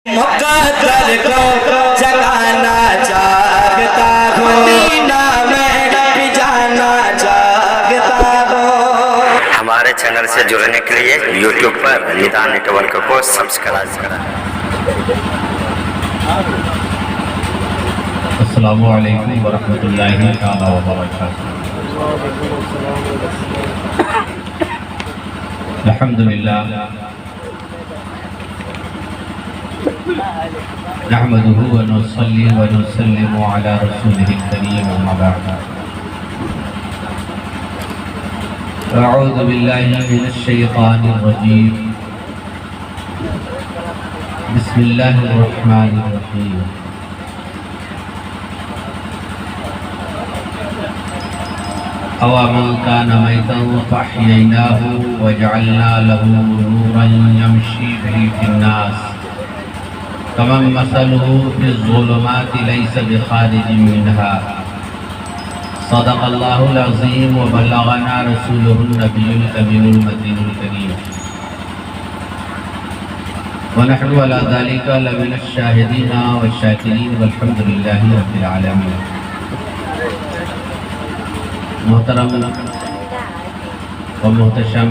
مقدر کو جگانا چاہتا ہوں، مدینہ میں بھی جانا چاہتا ہوں۔ ہمارے چینل سے جڑنے کے لیے یوٹیوب پر ندا نیٹورک کو سبسکرائب کریں۔ السلام علیکم ورحمۃ اللہ تعالی وبرکاتہ۔ الحمدللہ نحمده ونصلي ونسلم على رسوله الكريم اما بعد۔ اعوذ باللہ من الشیطان الرجیم، بسم اللہ الرحمن الرحیم۔ أَوَمَنْ كَانَ مَيْتًا فَأَحْيَيْنَاهُ وَجَعَلْنَا لَهُ نُورًا يَمْشِي بِهِ فِي النَّاسِ كَمَنْ مَثَلُهُ فِي الظُّلُمَاتِ لَيْسَ بِخَارِجٍ مِنْهَا۔ صدق الله العظيم وبلغنا رسوله النبي الأمين المتين الكريم، ونحن على ذلك لمن الشاهدين والشاكرين والحمد لله رب العالمين۔ محترم و محتشم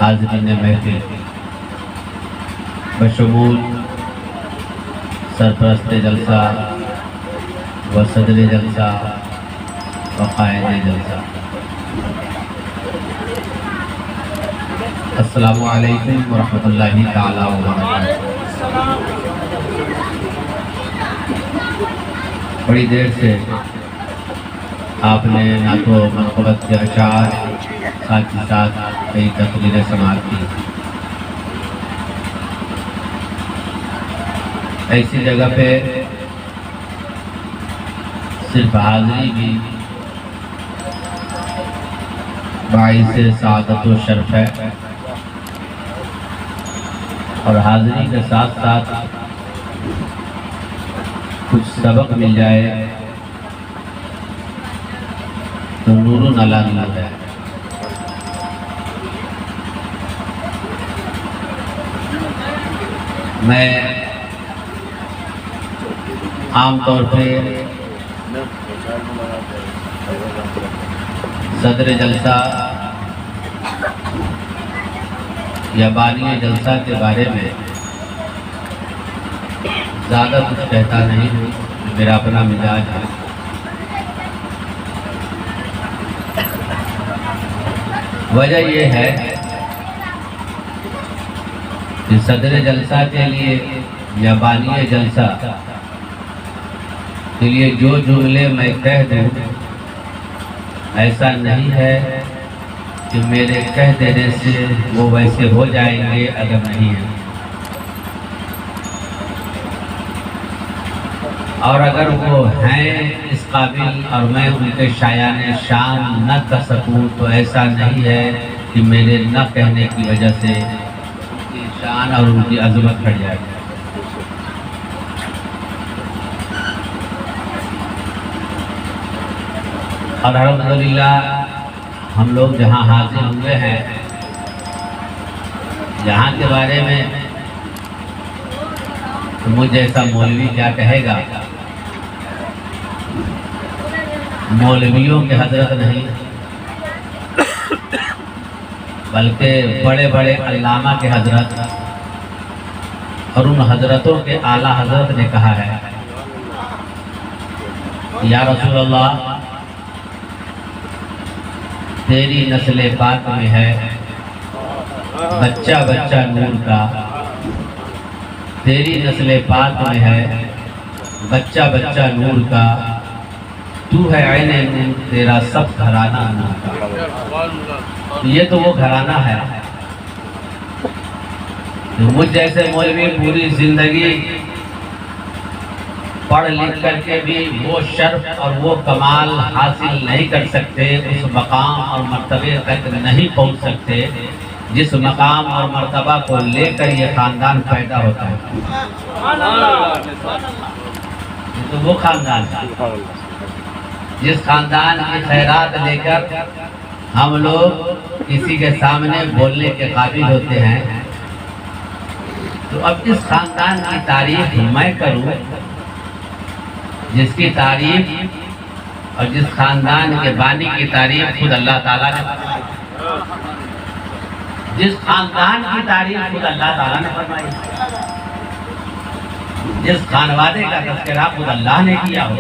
حاضرین محفل، بشمول سرپرست جلسہ و صدر جلسہ و قائد جلسہ، السلام علیکم ورحمۃ اللہ تعالی وبرکاتہ۔ بڑی دیر سے آپ نے نہ تو منقبت کے اشعار، ساتھ ہی ساتھ کئی تقریریں سماعت کی۔ ایسی جگہ پہ صرف حاضری بھی باعث سعادت و شرف ہے، اور حاضری کے ساتھ ساتھ کچھ سبق مل جائے تو نور علی نور ہے۔ میں عام طور پہ صدر جلسہ یا بانی جلسہ کے بارے میں زیادہ کچھ کہتا نہیں ہوں، میرا اپنا مزاج ہے۔ وجہ یہ ہے کہ صدر جلسہ کے لیے یا بانی جلسہ کے لیے جو جملے میں کہہ دوں، ایسا نہیں ہے کہ میرے کہہ دینے سے وہ ویسے ہو جائیں گے، اگر نہیں ہے۔ اور اگر وہ ہیں اس قابل اور میں ان کے شایان شان نہ کر سکوں تو ایسا نہیں ہے کہ میرے نہ کہنے کی وجہ سے ان کی شان اور ان کی عظمت گھٹ جائے گی۔ اور الحمدللہ ہم لوگ جہاں حاضر ہوئے ہیں، یہاں کے بارے میں تو مجھ جیسا مولوی کیا کہے گا، مولویوں کے حضرت نہیں بلکہ بڑے بڑے علامہ کے حضرت اور ان حضرتوں کے اعلیٰ حضرت نے کہا ہے، یا رسول اللہ تیری نسل پاک میں ہے بچہ بچہ نور کا، تیری نسل پاک میں ہے بچہ بچہ نور کا، تو ہے عین نور تیرا سب گھرانہ نور کا۔ یہ تو وہ گھرانہ ہے۔ مجھ جیسے مولوی پوری زندگی پڑھ لکھ کر کے بھی وہ شرف اور وہ کمال حاصل نہیں کر سکتے، اس مقام اور مرتبے تک نہیں پہنچ سکتے جس مقام اور مرتبہ کو لے کر یہ خاندان پیدا ہوتا ہے۔ یہ تو وہ خاندان ہے جس خاندان کی خیرات لے کر ہم لوگ کسی کے سامنے بولنے کے قابل ہوتے ہیں، تو اب اس خاندان کی تعریف میں کروں جس کی تعریف اور جس خاندان کے بانی کی تعریف خود اللہ تعالیٰ نے فرمائی، جس خاندان کی تعریف خود اللہ تعالیٰ نے فرمائی، جس خانوادے کا تذکرہ خود اللہ نے کیا ہو،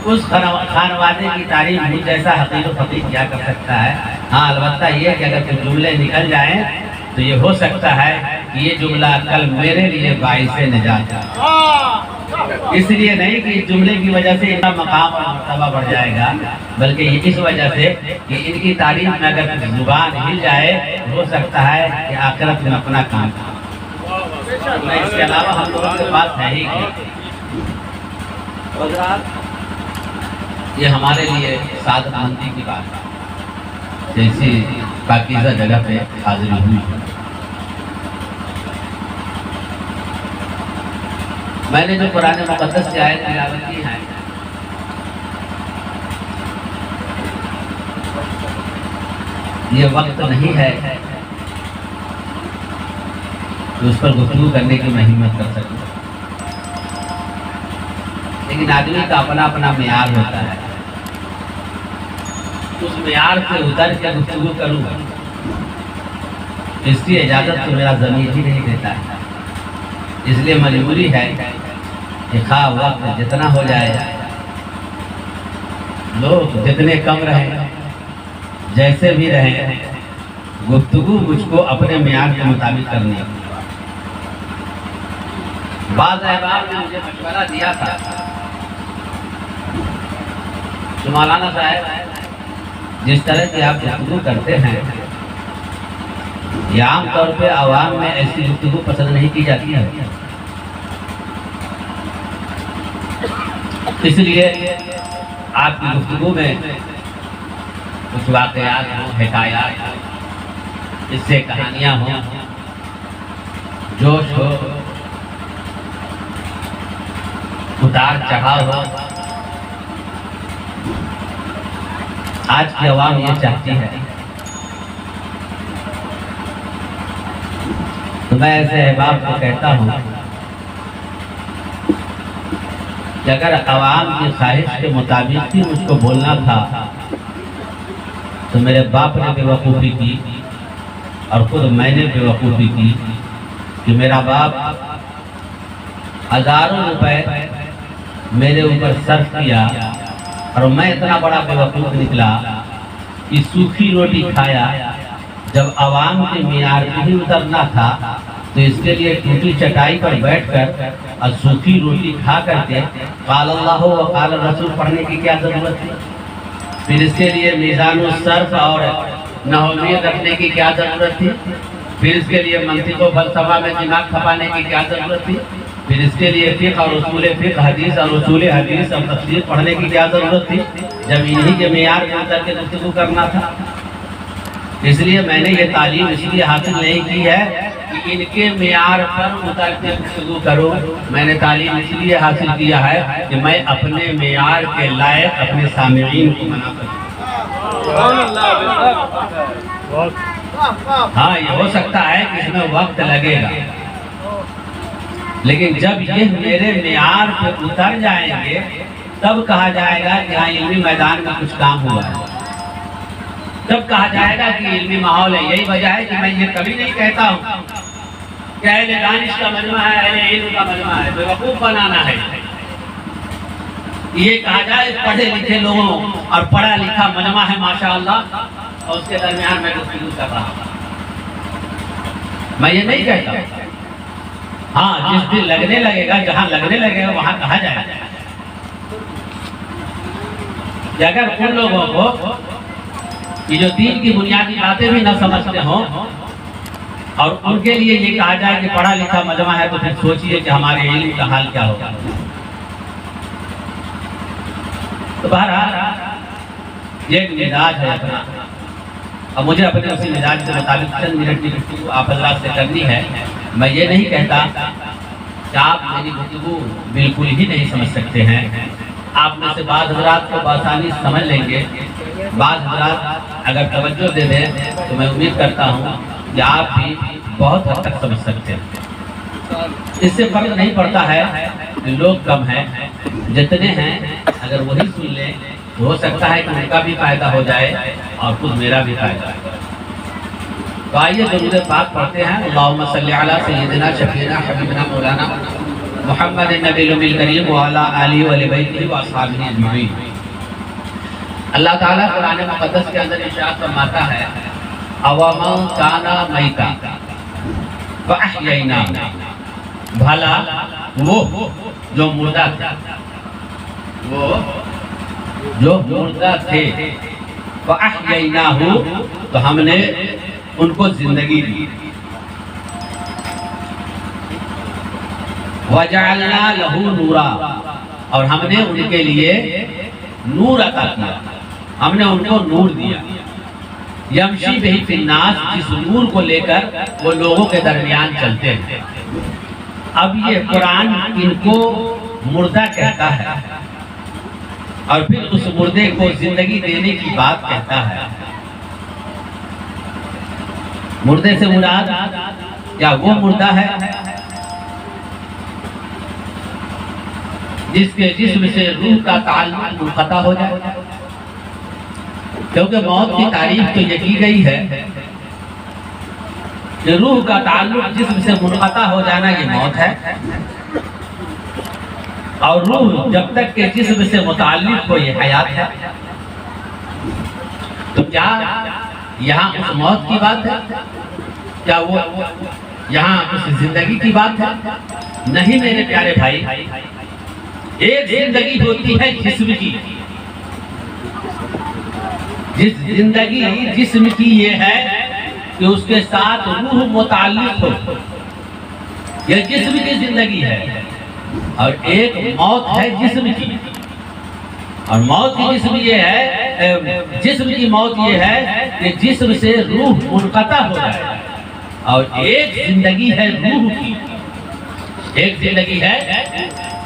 اس خانوادے کی تعریف مجھ جیسا حقیر و فقیر کیا کر سکتا ہے؟ ہاں البتہ یہ کہ اگر کچھ جملے نکل جائیں تو یہ ہو سکتا ہے کہ یہ جملہ کل میرے لیے باعث نجات ہے، اس لیے نہیں کہ اس جملے کی وجہ سے ان کا مقام اور مرتبہ بڑھ جائے گا، بلکہ یہ اس وجہ سے کہ ان کی تعریف میں اگر زبان ہل جائے ہو سکتا ہے کہ آخرت میں اپنا کام اس کے علاوہ ہم لوگوں کے پاس ہے ہی یہ ہمارے لیے سعادت مندی کی بات ہے، جیسی پاکیزہ جگہ پہ حاضر ہوئی۔ میں نے جو قرآن مقدس کی آیت تلاوت کی ہے یہ وقت نہیں ہے کہ اس پر گفتگو کرنے کی میں ہمت کر سکوں، لیکن آدمی کا اپنا اپنا معیار ہوتا ہے، اس معیار سے اتر کے گفتگو کروں اس کی اجازت تو میرا ضمیر ہی نہیں دیتا ہے، اس لیے مجبوری ہے کہ خواہ وقت جتنا ہو جائے، لوگ جتنے کم رہیں، جیسے بھی رہیں، گفتگو مجھ کو اپنے معیار کے مطابق کرنی ہے۔ بعض احباب نے مجھے مشورہ دیا تھا کہ مولانا صاحب جس طرح کی آپ گفتگو کرتے ہیں یہ عام طور پہ عوام میں ایسی گفتگو پسند نہیں کی جاتی ہے، اس لیے آپ کی گفتگو میں کچھ واقعات ہوں، حکایات ہوں، اس سے کہانیاں ہوں، جوش ہو، اتار چڑھاؤ ہو۔ آج کی عوام یہ چاہتی ہے، تو میں ایسے احباب کو کہتا ہوں کہ اگر عوام کی خواہش کے مطابق ہی مجھ کو بولنا تھا تو میرے باپ نے بے وقوفی کی اور خود میں نے بے وقوفی کی کہ میرا باپ ہزاروں روپے میرے اوپر صرف کیا اور میں اتنا بڑا بے وقوف نکلا کہ سوکھی روٹی کھایا، جب عوام کے معیار پہ ہی اترنا تھا تو اس کے لیے ٹوٹی چٹائی پر بیٹھ کر اور سوکھی روٹی کھا کر کے قال اللہ و قال الرسول پڑھنے کی کیا ضرورت تھی؟ پھر اس کے لیے میزان الصرف اور نحویت رکھنے کی کیا ضرورت تھی؟ پھر اس کے لیے منطق و فلسفہ میں دماغ کھپانے کی کیا ضرورت تھی؟ پھر اس کے لیے فقہ اور اصول فقہ، حدیث اور اصول حدیث اور تفسیر پڑھنے کی کیا ضرورت تھی جب انہی کے معیار کے اتر کے گفتگو کرنا تھا؟ اس لیے میں نے یہ تعلیم اس لیے حاصل نہیں کی ہے کہ ان کے معیار پر اتر کے گفتگو کروں، میں نے تعلیم اس لیے حاصل کیا ہے کہ میں اپنے معیار کے لائق اپنے سامعین کو بنا سکوں۔ ہاں یہ ہو سکتا ہے کہ اس میں وقت لگے گا، لیکن جب یہ میرے معیار پہ اتر جائیں گے تب کہا جائے گا کہ ہاں علمی میدان میں کچھ کام ہوا ہے، تب کہا جائے گا کہ علمی ماحول ہے۔ یہی وجہ ہے کہ میں یہ کبھی نہیں کہتا ہوں کہ اہل دانش کا مجمع ہے، اہل علم کا مجمع ہے، بے وقوف بنانا ہے۔ یہ کہا جائے پڑھے لکھے لوگوں اور پڑھا لکھا مجمع ہے ماشاءاللہ، اور اس کے درمیان میں گفتگو کر رہا ہوں، میں یہ نہیں کہتا ہوں۔ ہاں جس دن لگنے لگے گا، جہاں لگنے لگے گا وہاں کہا جائے گا کہ اگر ان لوگوں کو یہ جو دین کی بنیادی باتیں بھی نہ سمجھتے ہوں اور ان کے لیے یہ کہا جائے کہ پڑھا لکھا مجمع ہے، تو پھر سوچئے کہ ہمارے علم کا حال کیا ہوگا۔ تو بہرحال یہ ایک مزاج ہے اپنا، اور مجھے اپنے اسی مزاج کے مطابق چند منٹ کی گفتگو آپ حضرات سے کرنی ہے۔ میں یہ نہیں کہتا کہ آپ میری گفتگو بالکل ہی نہیں سمجھ سکتے ہیں، آپ میں سے بعض حضرات کو بآسانی سمجھ لیں گے، بعض حضرات اگر توجہ دے دیں تو میں امید کرتا ہوں کہ آپ بھی بہت حد تک سمجھ سکتے ہیں۔ اس سے فرق نہیں پڑتا ہے کہ لوگ کم ہیں، جتنے ہیں اگر وہی سن لیں تو ہو سکتا ہے کہ ان کا بھی فائدہ ہو جائے اور خود میرا بھی فائدہ ہو جائے۔ تو آئیے درود پاک پڑھتے ہیں۔ اللہم صلی علی سیدنا شفیعنا حبیبنا مولانا محمد النبی الکریم وعلی آلہ و بیتہ و اصحابہ اجمعین۔ اللہ تعالیٰ قرآن مقدس کے اندر ارشاد فرماتا ہے اوامن کان میتا فاحییناہ، بھلا وہ جو مردہ تھے، وہ جو مردہ تھے، فاحییناہ تو ہم نے ان کو زندگی دی، وجعلنا لہ نورا اور ہم نے ان کے لیے نور عطا کیا، ہم نے ان کو نور دیا، یمشی بہ فی الناس، جس نور کو لے کر وہ لوگوں کے درمیان چلتے ہیں۔ اب یہ قرآن ان کو مردہ کہتا ہے اور پھر اس مردے کو زندگی دینے کی بات کہتا ہے۔ مردے سے مراد کیا وہ مردہ ہے جس کے جسم سے روح کا تعلق منقطع ہو جائے؟ کیونکہ موت کی تعریف تو یہ کی گئی ہے کہ روح کا تعلق جسم سے منقطع ہو جانا یہ موت ہے، اور روح جب تک کہ جسم سے متعلق ہو یہ حیات ہے۔ تو کیا یہاں اس موت کی بات ہے؟ کیا وہ یہاں اس زندگی کی بات ہے؟ نہیں میرے پیارے بھائی، ایک زندگی ہوتی ہے جسم کی، جس زندگی جسم کی یہ ہے کہ اس کے ساتھ روح متعلق ہو، یہ جسم کی زندگی ہے، اور ایک موت ہے جسم کی، اور موت کی جسم یہ ہے، جسم کی موت یہ ہے کہ جسم سے روح منقطع ہو جائے، اور ایک زندگی ہے روح کی، ایک زندگی ہے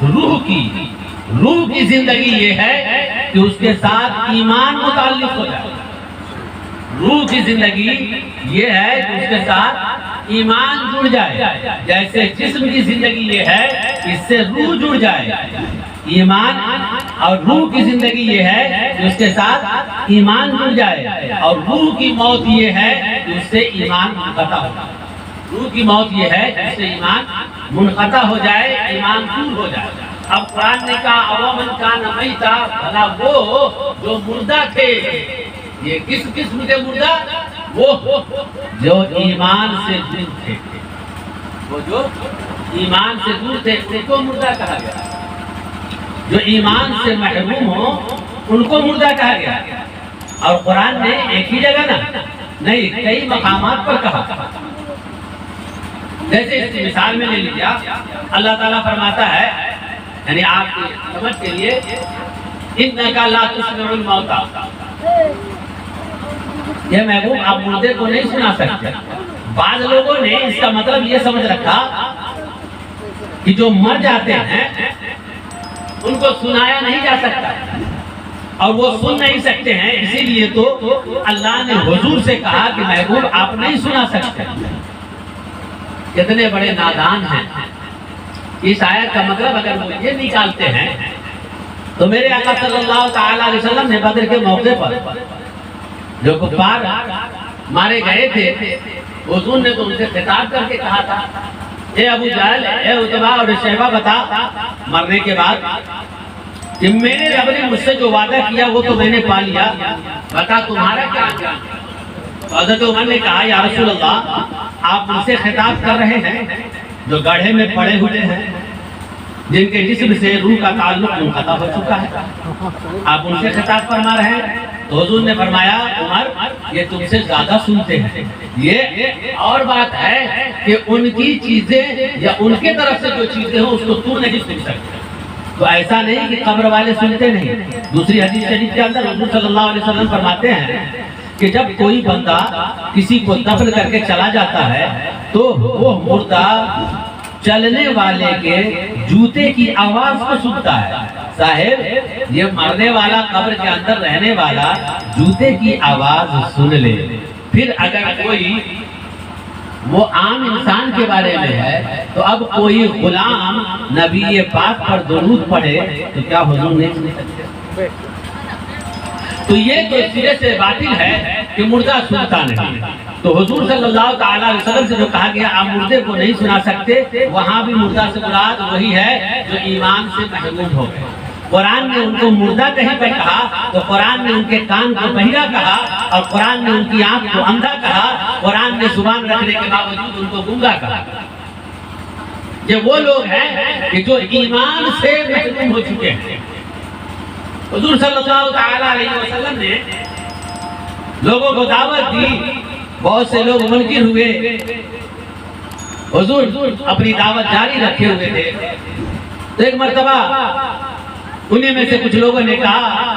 روح کی۔ روح کی زندگی یہ ہے کہ اس کے ساتھ ایمان متعلق ہو جائے، روح کی زندگی یہ ہے کہ اس کے ساتھ ایمان جڑ جائے، جیسے جسم کی زندگی یہ ہے اس سے روح جڑ جائے، ایمان اور روح کی زندگی یہ ہے کہ اس کے ساتھ ایمان جڑ جائے، اور روح کی موت یہ ہے کہ اس سے ایمان منقطع ہو جائے، روح کی موت یہ ہے کہ اس سے ایمان منقطع ہو جائے، ایمان دور ہو جائے۔ اب قرآن نے کہا اوامن کان میتا، بھلا وہ جو مردہ تھے، یہ کس قسم کے مردہ؟ وہ جو ایمان سے دور تھے، وہ جو ایمان سے دور تھے ان کو مردہ کہا گیا، جو ایمان سے محروم ہو ان کو مردہ کہا گیا۔ اور قرآن نے ایک ہی جگہ نہیں کئی مقامات پر کہا، جیسے اس کی مثال میں لے لیا، اللہ تعالیٰ فرماتا ہے، یعنی آپ کی سمجھ کے لیے، اِنَّكَ لَا تُسْمِعُ الْمَوْتَى، یہ محبوب آپ مردے کو نہیں سنا سکتے۔ بعض لوگوں نے اس کا مطلب یہ سمجھ رکھا کہ جو مر جاتے ہیں ان کو سنایا نہیں جا سکتا، اور وہ سن نہیں سکتے ہیں، اسی لیے تو اللہ نے حضور سے کہا کہ محبوب آپ نہیں سنا سکتے۔ کتنے بڑے نادان ہیں۔ اس آیت کا مطلب اگر وہ یہ نکالتے ہیں تو میرے آقا صلی اللہ تعالی علیہ وسلم نے بدر کے موقع پر جو کفار مارے گئے تھے، حضور نے تو ان سے خطاب کر کے کہا تھا، اے ابو جہل، اے عتبہ اور شیبہ، بتا مرنے کے بعد کہ میرے رب نے مجھ سے جو وعدہ کیا وہ تو میں نے پا لیا، بتا تمہارا کیا انجام؟ حضرت عمر نے کہا یا رسول اللہ، آپ ان سے خطاب کر رہے ہیں جو گڑھے میں پڑے ہوئے ہیں، جن کے جسم سے روح کا تعلق منقطع ہو چکا ہے، آپ ان سے خطاب فرما رہے ہیں؟ تو حضور نے فرمایا عمر یہ تم سے زیادہ سنتے ہیں، یہ اور بات ہے کہ ان کی چیزیں یا ان کے طرف سے جو چیزیں ہوں اس کو تو نہیں سن سکتے۔ تو ایسا نہیں کہ قبر والے سنتے نہیں۔ دوسری حدیث شریف کے اندر حضور صلی اللہ علیہ وسلم فرماتے ہیں کہ جب کوئی بندہ کسی کو دفن کر کے چلا جاتا ہے تو وہ مردہ چلنے والے کے جوتے کی آواز کو سنتا ہے۔ صاحب یہ مرنے والا قبر کے اندر رہنے والا جوتے کی آواز سن لے، پھر اگر کوئی وہ عام انسان کے بارے میں ہے، تو اب کوئی غلام نبی پاک پر درود پڑھے تو کیا حضور نہیں سن سکتے؟ تو یہ تو سرے سے باطل ہے کہ مردہ سنتا نہیں۔ تو حضور صلی اللہ تعالیٰ علیہ وسلم سے جو کہا گیا آپ مردے کو نہیں سنا سکتے، وہاں بھی مردہ سے مراد وہی ہے جو ایمان سے محروم ہو گئے۔ قرآن نے ان کو مردہ کہیں پہ کہا تو قرآن نے ان کے کان کو بہرا کہا، اور قرآن نے ان کی آنکھ کو اندھا کہا، قرآن نے زبان رکھنے کے باوجود ان کو گونگا کہا۔ یہ وہ لوگ ہیں کہ جو ایمان سے محروم ہو چکے ہیں۔ حضور صلی اللہ تعالیٰ علیہ وسلم نے لوگوں کو دعوت دی، بہت سے لوگ منکر ہوئے، حضور اپنی دعوت جاری رکھے ہوئے تھے۔ تو ایک مرتبہ انہیں میں سے کچھ لوگوں نے کہا،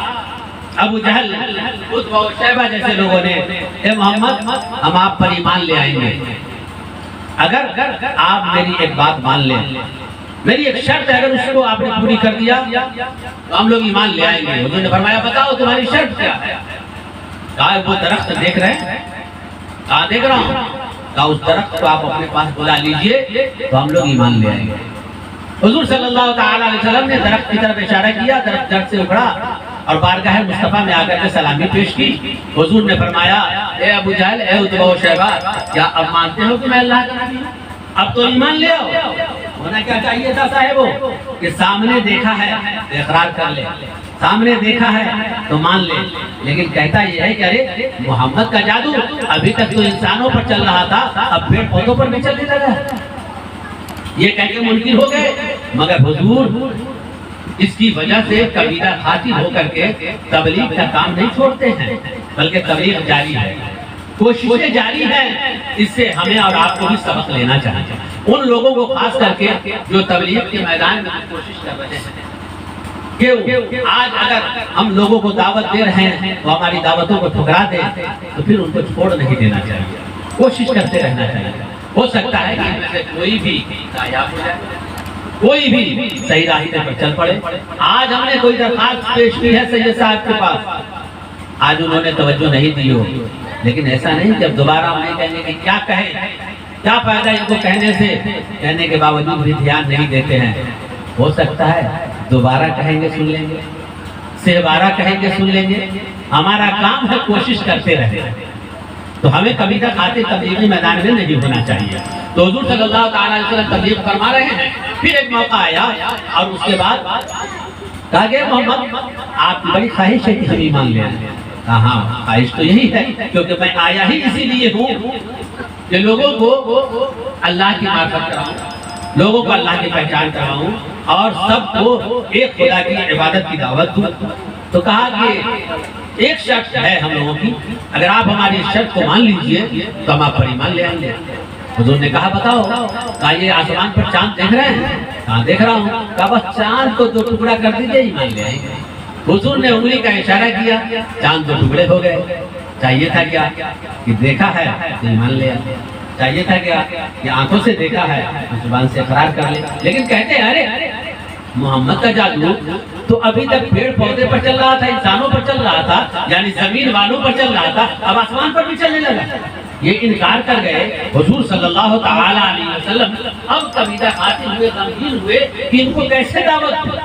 ابو جہل، عتبہ و شیبہ جیسے لوگوں نے، اے محمد ہم آپ پر ایمان لے آئیں گے اگر آپ میری ایک بات مان لیں، میری ایک شرط ہے، اگر اس کو آپ نے پوری کر دیا تو ہم لوگ ایمان لے آئیں گے۔ حضور نے فرمایا بتاؤ تمہاری شرط کیا ہے؟ کہا وہ درخت دیکھ رہے ہیں؟ کہا دیکھ رہا ہوں۔ کہا اس درخت کو آپ اپنے پاس بلا لیجئے تو ہم لوگ ایمان لے آئیں گے۔ حضور صلی اللہ تعالیٰ علیہ وسلم نے درخت کی طرف اشارہ کیا، درخت جڑ سے اکھڑا اور بارگاہ مصطفیٰ میں آ کر کے سلامی پیش کی۔ حضور نے فرمایا اے ابو جہل، اے عتبہ و شیبہ، کیا اب مانتے ہو کہ میں اللہ کا نبی ہوں؟ اب تو ایمان لے آؤ۔ ہونا کیا چاہیے تھا صاحبو کہ سامنے دیکھا ہے تو اقرار کر لے، سامنے دیکھا ہے تو مان لے، لیکن کہتا یہ ہے کہ ارے محمد کا جادو ابھی تک تو انسانوں پر چل رہا تھا، اب پیڑ پودوں پر بھی چلنے لگا۔ یہ کہہ کے منکر ہو گئے، مگر حضور اس کی وجہ سے قبیلہ خاطر ہو کر کے تبلیغ کا کام نہیں چھوڑتے ہیں، بلکہ تبلیغ جاری ہے، کوششیں جاری ہیں۔ اس سے ہمیں اور آپ کو بھی سبق لینا چاہیے، ان لوگوں کو خاص کر کے جو تبلیغ کے میدان میں کوشش کر رہے ہیں کہ آج اگر ہم لوگوں کو دعوت دے رہے ہیں تو ہماری دعوتوں کو ٹھکرا دیں تو پھر ان کو چھوڑ نہیں دینا چاہیے، کوشش کرتے رہنا چاہیے۔ ہو سکتا ہے کہ ان میں سے کوئی بھی کامیاب ہو جائے، کوئی بھی صحیح راستے پر چل پڑے۔ آج ہم نے کوئی درخواست پیش کی ہے سید صاحب کے پاس، آج انہوں نے توجہ نہیں دی ہو، لیکن ایسا نہیں جب دوبارہ ہم نہیں کہیں گے کہ کیا کہیں، کیا فائدہ ان کو کہنے سے، کہنے کے باوجود بھی دھیان نہیں دیتے ہیں۔ ہو سکتا ہے دوبارہ کہیں گے سن لیں گے، سہ کہیں گے سن لیں گے۔ ہمارا کام ہے کوشش کرتے رہے، تو ہمیں کبھی تک آتے تبلیغی میدان میں نہیں ہونا چاہیے۔ تو حضور صلی اللہ تعالیٰ علیہ وسلم تبلیغ فرما رہے ہیں، پھر ایک موقع آیا اور اس کے بعد کہا گیا محمد آپ کی بڑی خواہش ہے کہ ہم ایمان لے آئیں۔ کہا ہاں خواہش تو یہی ہے، کیونکہ میں آیا ہی اسی لیے ہوں کہ لوگوں کو اللہ کی معرفت کراؤں، لوگوں کو اللہ کی پہچان کراؤں اور سب کو ایک خدا کی عبادت کی دعوت دوں۔ تو کہا کہ ایک شرط ہے ہم لوگوں کی، اگر آپ ہماری اس شرط کو مان لیجئے تو ہم آپ پر ایمان لے آئیں گے۔ حضور نے کہا بتاؤ، کہا یہ آسمان پر چاند دیکھ رہے ہیں؟ کہا دیکھ رہا ہوں۔ کہا بس چاند کو 2 ٹکڑا کر دیجئے ایمان لے آئیں گے۔ حضور نے انگلی کا اشارہ کیا، چاند 2 ٹکڑے ہو گئے۔ چاہیے تھا کیا کہ دیکھا ہے تو ایمان لے آئیں، چاہیے تھا کیا کہ آنکھوں سے دیکھا ہے تو زبان سے اقرار کر لے، لیکن کہتے ہیں ارے محمد کا جادو تو ابھی تک پیڑ پودے پر چل رہا تھا، انسانوں پر چل رہا تھا، یعنی زمین والوں پر چل رہا تھا، اب آسمان پر بھی چلنے لگا۔ یہ انکار کر گئے حضور صلی اللہ تعالیٰ علیہ وسلم۔ اب قبیلہ خاطر ہوئے، غمگین ہوئے کہ ان کو کیسے دعوت دوں،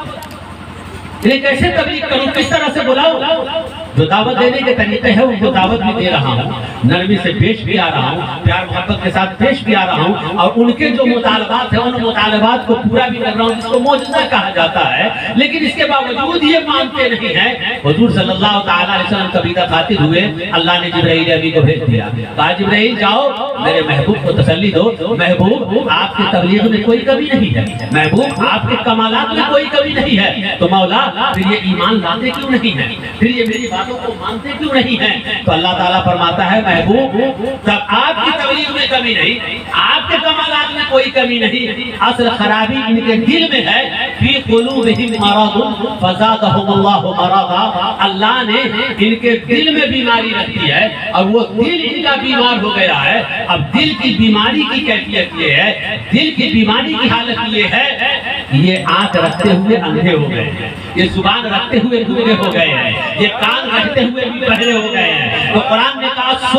انہیں کیسے تبلیغ کروں، کس طرح سے بلاؤں۔ جو دعوت دینے کے طریقے ہیں ان کو دعوت بھی دے رہا ہوں، نرمی سے پیش بھی آ رہا ہوں، پیار محبت کے ساتھ پیش بھی آ رہا ہوں، اور ان کے جو مطالبات ہیں ان مطالبات کو پورا بھی کر رہا ہوں، جس کو معجزہ کہا جاتا ہے، لیکن اس کے باوجود یہ مانتے نہیں ہیں۔ حضور صلی اللہ تعالیٰ علیہ وسلم قبیلہ خاطر ہوئے، اللہ نے جبرائیل امین کو بھیج دیا، کہا جبرائیل جاؤ میرے محبوب کو تسلی دو، محبوب آپ کی تبلیغ میں کوئی کمی نہیں ہے، محبوب آپ کے کمالات میں کوئی کمی نہیں ہے، تو مولا پھر یہ ایمان لاتے کیوں نہیں ہے، پھر یہ میری باتوں کو مانتے کیوں نہیں ہیں؟ تو اللہ تعالیٰ فرماتا ہے محبوب تب آپ کی تبلیغ میں کمی نہیں، آپ کے کمالات میں کوئی کمی نہیں، اصل خرابی ان کے دل میں ہے، فی قلوبہم مرض فزادہم اللہ مرضا، اللہ نے ان کے دل میں بیماری رکھی ہے اور وہ دل ان کا بیمار ہو گیا ہے۔ اب دل کی بیماری کی کیفیت یہ ہے، دل کی بیماری کی حالت یہ ہے، یہ آنکھ رکھتے ہوئے اندھے ہو گئے ہیں، یہ زبان رکھتے ہوئے گونگے ہو گئے ہیں، یہ کان رکھتے ہوئے بھی بہرے ہو گئے ہیں۔ تو قرآن نے کہا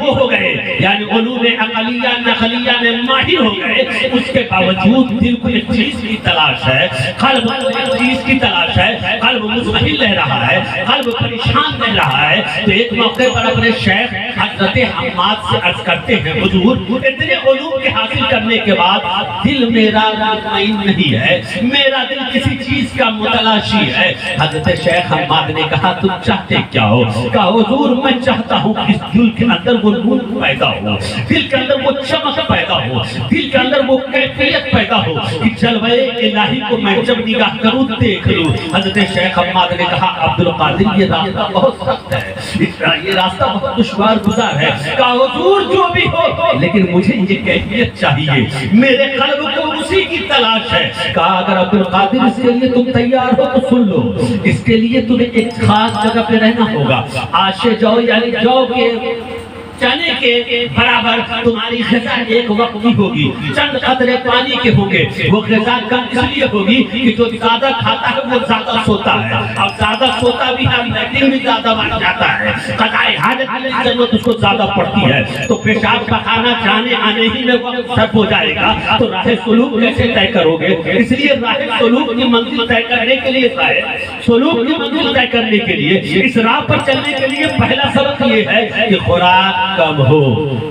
وہ ہو گئے، یعنی علوم عقلیہ نقلیہ میں ماہر ہو گئے، اس کے باوجود دل کو ایک چیز کی تلاش ہے، قلب کو ایک چیز کی تلاش ہے، قلب مطمئن رہ رہا ہے، قلب پریشان رہ رہا ہے، تو ایک موقع پر اپنے شیخ حضرت حماد سے عرض کرتے ہیں حضور اتنے علوم کے حاصل کرنے کے بعد دل میرا مطمئن نہیں ہے، میرا دل کسی چیز کا متلاشی ہے۔ حضرت شیخ حماد نے کہا تم چاہتے کیا ہو؟ کہا حضور میں چاہتا ہوں کہ اس دل کے اندر وہ نور پیدا ہو، دل کے اندر وہ چمک پیدا ہو، دل کے اندر وہ کیفیت پیدا ہو کہ جلوہ الہی کو میں جب نگاہ کروں دیکھ لوں۔ حضرت شیخ حماد نے کہا عبدالقادر یہ راستہ بہت سخت ہے، یہ راستہ بہت دشوار گزار ہے۔ کہا حضور جو بھی ہو لیکن مجھے یہ کیفیت چاہیے، میرے قلب کو اسی کی تلاش ہے۔ کہا اگر عبدالقادر اس کے لیے تم تیار ہو تو سن لو، اس کے لیے تمہیں ایک خاص جگہ پہ رہنا ہوگا، آشے جو یعنی جو کے چنے کے برابر تمہاری غذا ایک وقت کی ہوگی، چند قطرے پانی کے ہوں گے، وہ غذا کم اس لیے ہوگی کہ جو زیادہ کھاتا ہے وہ زیادہ سوتا ہے، اور زیادہ سوتا بھی ہے لیٹنگ بھی زیادہ بن جاتا ہے، قضائے حاجت کی ضرورت اس کو زیادہ پڑتی ہے، تو پیشاب پخانا جانے آنے ہی میں وقت سب ہو جائے گا، تو راہ سلوک کیسے طے کرو گے؟ اس لیے راہ سلوک کی منزل طے کرنے کے لیے سلوک کی منزل طے کرنے کے لیے اس راہ پر چلنے کے لیے پہلا سبق یہ ہے کہ خوراک کم ہو،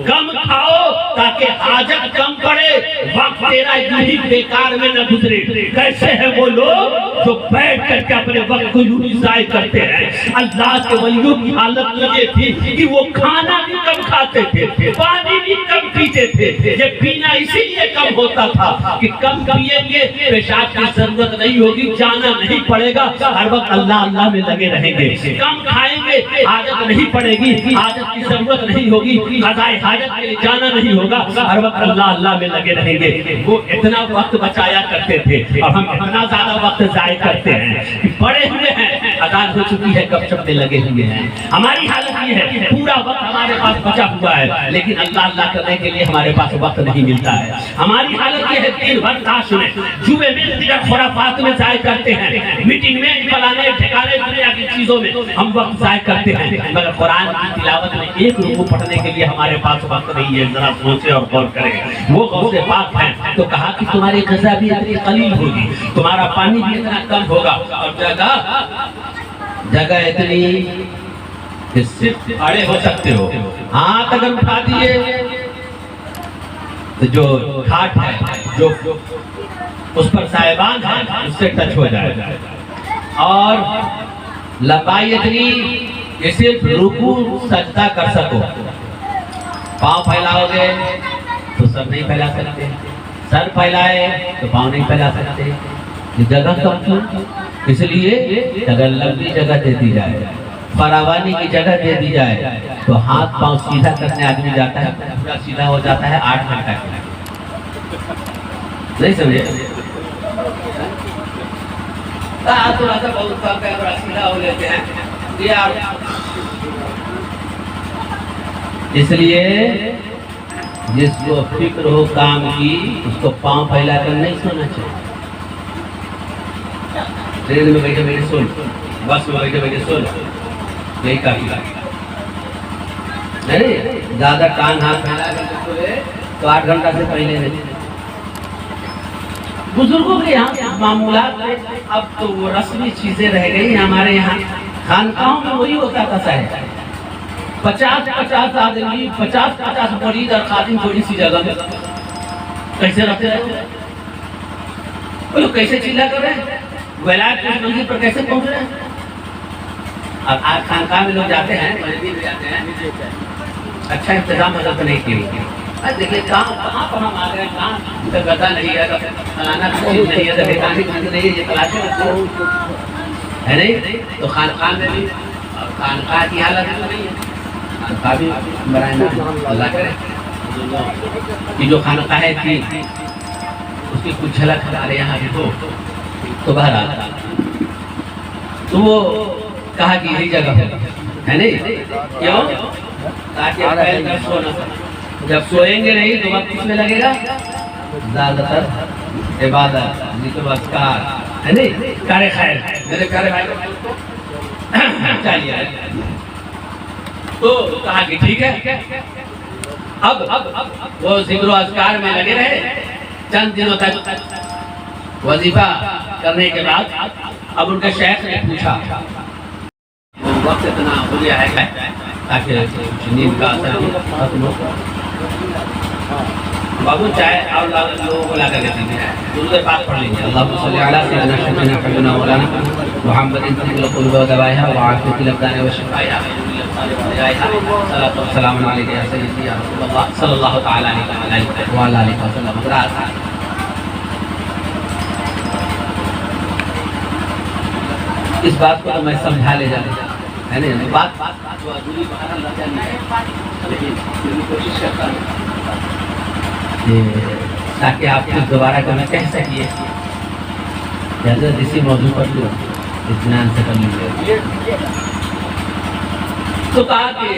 کم کھاؤ تاکہ حاجت کم پڑے، وقت تیرا یہی بیکار میں نہ گزرے۔ کیسے ہیں وہ لوگ جو بیٹھ کر کے اپنے وقت کو یوں ضائع کرتے ہیں؟ اللہ کے ولیوں کی حالت یہ تھی کہ وہ کھانا بھی کم کھاتے تھے، پانی بھی کم پیتے تھے، یہ پینا اسی لیے کم ہوتا تھا کہ کم پییں گے پیشاب کی ضرورت نہیں ہوگی، جانا نہیں پڑے گا، ہر وقت اللہ اللہ میں لگے رہیں گے، کم کھائیں گے حاجت نہیں پڑے گی، حاجت کی ضرورت نہیں ہوگی، قضائے حاجت کے لیے جانا نہیں ہوگا، ہر وقت اللہ اللہ میں لگے رہیں گے۔ وہ اتنا وقت بچایا کرتے تھے اور ہم اتنا زیادہ وقت ضائع کرتے ہیں کہ بڑے ہوئے ہیں، اذان ہو چکی ہے، گپ شپ میں لگے ہوئے ہیں۔ ہماری حالت یہ ہے پورا وقت ہمارے پاس بچا ہوا ہے لیکن اللہ اللہ کرنے کے لیے ہمارے پاس وقت نہیں ملتا ہے۔ ہماری حالت یہ ہے دن بھر تاش میں جوئے میں دیگر خرافات میں ضائع کرتے ہیں، میٹنگ میں فلانے ٹھکانے دنیا کی چیزوں میں ہم وقت ضائع کرتے ہیں، مگر قرآن کی تلاوت میں ایک رکوع پڑھنے کے لیے ہمارے پاس وقت نہیں ہے۔ ذرا سوچے اور غور کریں، وہ غوث پاک ہیں تو کہا کہ تمہاری غذا بھی اتنی قلیل ہوگی، تمہارا پانی بھی اتنا کم ہوگا، اور جگہ اتنی کہ صرف کھڑے ہو سکتے ہو، ہاتھ اگر اٹھا دیے تو جو کھاٹ ہے جو اس پر سائبان ہے اس سے ٹچ ہو جائے، اور لمبائی اتنی کہ صرف رکوع سجدہ کر سکو، پاؤں پھیلاؤ گے تو سر نہیں پھیلا سکتے، سر پھیلائے تو پاؤں نہیں پھیلا سکتے، یہ جگہ کم کیوں؟ اس لیے اگر لمبی جگہ دے دی جائے، فراوانی کی جگہ دے دی جائے تو ہاتھ پاؤں سیدھا کرنے آدمی جاتا ہے، پورا سیدھا ہو جاتا ہے 8 گھنٹہ کے، نہیں سمجھے؟ تھوڑا سا بہت کم ہے، تھوڑا سیدھا ہو لیتے ہیں، اس لیے جس کو فکر ہو کام کی اس کو پاؤں پھیلا کر نہیں سونا چاہیے۔ ٹرین میں بیٹھے بیٹھے سن، بس میں بیٹھے بیٹھے سن، یہی کافی نہیں، زیادہ کان ہاتھ پھیلا کر سوئے تو 8 گھنٹہ سے پہلے نہیں۔ بزرگوں کے یہاں معمولات میں اب تو وہ رسمی چیزیں رہ گئی، ہمارے یہاں خانقاہوں میں وہی ہوتا تھا صاحب، 50 آدمی 50 مرید اور خادم تھوڑی سی جگہ میں کیسے رکھتے رہے؟ وہ لوگ کیسے چلا کر رہے ہیں؟ ولایت کی منزل پر کیسے پہنچ رہے ہیں؟ اب آج خانقاہ میں لوگ جاتے ہیں، مسجد میں جاتے ہیں، اچھا انتظام حضرت نہیں کیا، دیکھیں کہاں پر ہم آ گئے، کہاں گدا نہیں ہے، فلانا چیز نہیں ہے، بیکاری چیز نہیں ہے، یہ تلاشیں ہے نہیں؟ تو خانقاہ میں بھی خانقاہ کی حالت نہیں ہے، خانقاہ بھی برائے نام اللہ کرے کہ جو خانقاہ تھی اس کی کچھ جھلک ہمارے یہاں بھی ہو تو بہرحال تو وہ کہا کہ یہی جگہ ہے نہیں، کیوں؟ تاکہ پہل کر سونا، جب سوئیں گے نہیں تو وقت کس میں لگے گا؟ زیادہ تر عبادت، ذکر و اذکار ہے نہیں، کار خیر، میرے پیارے بھائی چاہیے تو کہا کہ ٹھیک ہے. اب وہ ذکر و اذکار میں لگے رہے. چند دنوں تک وظیفہ کرنے کے بعد اب ان کے شیخ نے پوچھا وقت اتنا ہو گیا ہے تاکہ نیند کا اثر ختم ہو. بابو چائے اور لوگوں کو لا کر کے دیتے ہیں. درود پاک پڑھ لیجیے. اللہم صلی علی سیدنا شفیعنا حبیبنا مولانا محمد انتقل القلوب ودوائها وعافیت الابدان وشفائها صلاۃ و سلام علیک یا سیدی یا رسول اللہ صلی اللہ تعالی علیہ وآلہ وسلم. اس بات کو تو میں سمجھا لے جاتا ہے نا. بات جو ادھوری باہر اللہ جانی ہے لیکن میری کوشش کرتا ہوں تاکہ آپ کو دوبارہ کرنا کہہ سکیے. حضرت اسی موضوع پر جو اطمینان سے کر لیجیے. تو کہا کہ